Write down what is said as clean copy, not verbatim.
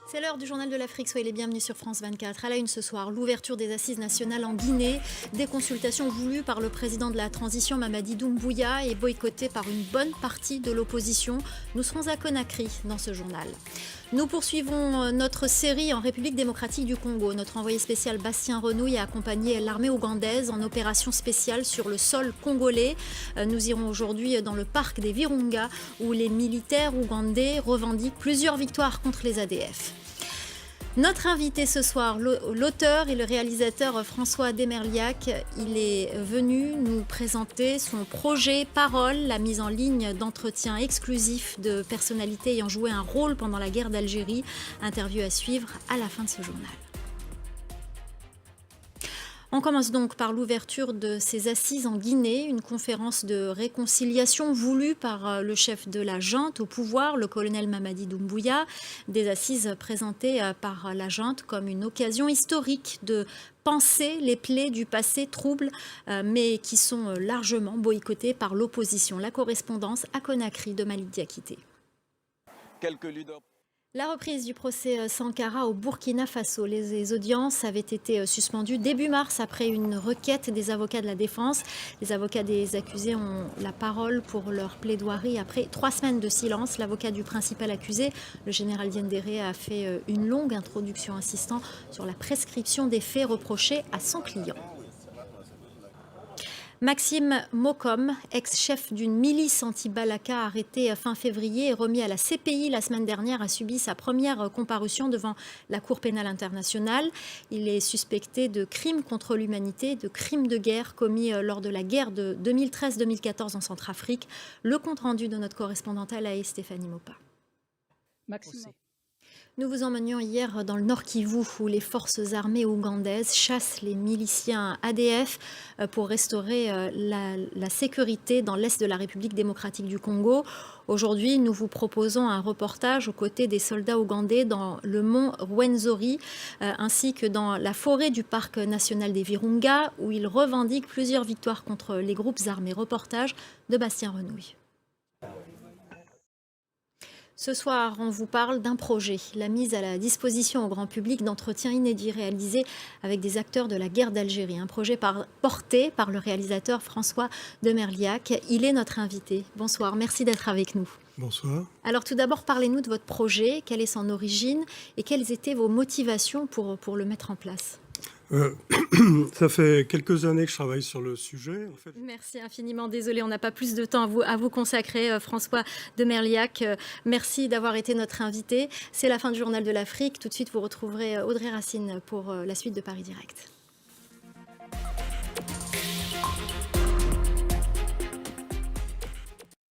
C'est l'heure du journal de l'Afrique, soyez les bienvenus sur France 24. À la une ce soir, l'ouverture des assises nationales en Guinée, des consultations voulues par le président de la transition Mamadi Doumbouya et boycottées par une bonne partie de l'opposition. Nous serons à Conakry dans ce journal. Nous poursuivons notre série en République démocratique du Congo. Notre envoyé spécial Bastien Renouille a accompagné l'armée ougandaise en opération spéciale sur le sol congolais. Nous irons aujourd'hui dans le parc des Virunga où les militaires ougandais revendiquent plusieurs victoires contre les ADF. Notre invité ce soir, l'auteur et le réalisateur François Demerliac, il est venu nous présenter son projet Parole, la mise en ligne d'entretiens exclusifs de personnalités ayant joué un rôle pendant la guerre d'Algérie. Interview à suivre à la fin de ce journal. On commence donc par l'ouverture de ces assises en Guinée, une conférence de réconciliation voulue par le chef de la junte au pouvoir, le colonel Mamadi Doumbouya. Des assises présentées par la junte comme une occasion historique de penser les plaies du passé trouble, mais qui sont largement boycottées par l'opposition. La correspondance à Conakry de Malik Diakité. Quelques leaders. La reprise du procès Sankara au Burkina Faso. Les audiences avaient été suspendues début mars après une requête des avocats de la défense. Les avocats des accusés ont la parole pour leur plaidoirie après 3 semaines de silence. L'avocat du principal accusé, le général Diendéré, a fait une longue introduction insistant sur la prescription des faits reprochés à son client. Maxime Mokom, ex-chef d'une milice anti-Balaka arrêté fin février et remis à la CPI la semaine dernière, a subi sa première comparution devant la Cour pénale internationale. Il est suspecté de crimes contre l'humanité, de crimes de guerre commis lors de la guerre de 2013-2014 en Centrafrique. Le compte-rendu de notre correspondante à La Haye, Stéphanie Mopa. Maxime. Nous vous emmenions hier dans le Nord Kivu où les forces armées ougandaises chassent les miliciens ADF pour restaurer la sécurité dans l'est de la République démocratique du Congo. Aujourd'hui, nous vous proposons un reportage aux côtés des soldats ougandais dans le mont Rwenzori ainsi que dans la forêt du parc national des Virunga où ils revendiquent plusieurs victoires contre les groupes armés. Reportage de Bastien Renouille. Ce soir, on vous parle d'un projet, la mise à la disposition au grand public d'entretiens inédits réalisés avec des acteurs de la guerre d'Algérie. Un projet porté par le réalisateur François Demerliac. Il est notre invité. Bonsoir, merci d'être avec nous. Bonsoir. Alors tout d'abord, parlez-nous de votre projet, quelle est son origine et quelles étaient vos motivations pour le mettre en place ? Ça fait quelques années que je travaille sur le sujet. En fait. Merci infiniment. Désolée, on n'a pas plus de temps à vous consacrer, François Demerliac. Merci d'avoir été notre invité. C'est la fin du Journal de l'Afrique. Tout de suite, vous retrouverez Audrey Racine pour la suite de Paris Direct.